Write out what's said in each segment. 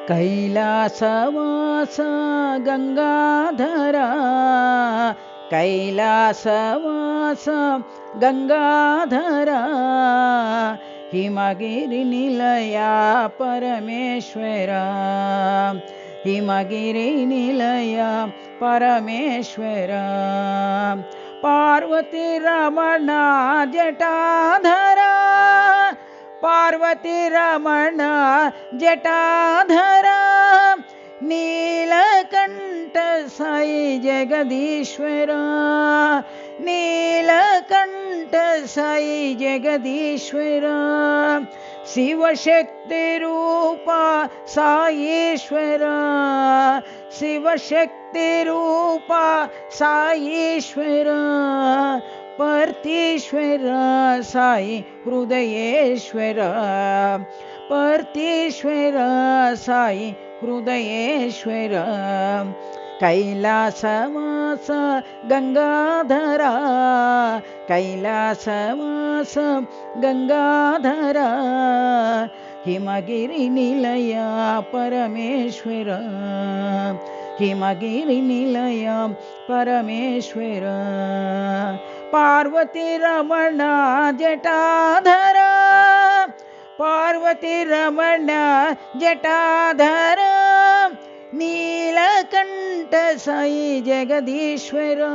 कैलासवास गंगाधरा कैलासवास गंगाधरा हिमगिरिनिलया परमेश्वरा हिमगिरिनिलया परमेश्वरा पार्वती रमण जटाधरा पार्वती रमण जटाधरा नीलकंठ साई जगदीश्वरा नीलकंठ साई जगदीश्वरा शिवशक्ति रूपा साईश्वरा शिवशक्ति रूपा साईश्वरा पार्थीश्वरा साई हृदयेश्वरा पार्थीश्वरा साई हृदयेश्वरा कैलासवास गंगाधरा कैलासवास गंगाधरा हिमगिरिनिलया परमेश्वरा हिमगिरिनिलया परमेश्वरा पार्वती रमण जटाधरा पार्वती रमण जटाधरा नीलकंठ साई जगदीश्वरा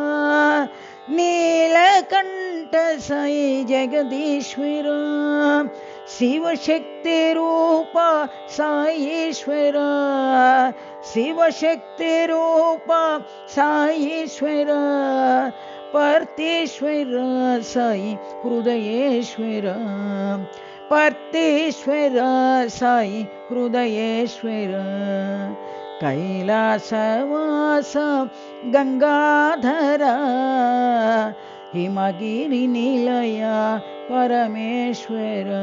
नीलकंठ साई जगदीश्वरा शिवशक्ति रूपा साईश्वरा शिवशक्ति रूपा साईश्वरा पार्थीश्वरा साई हृदयेश्वरा पार्थीश्वरा साई हृदयेश्वरा कैलासवास गंगाधरा हिमगिरिनिलया परमेश्वरा।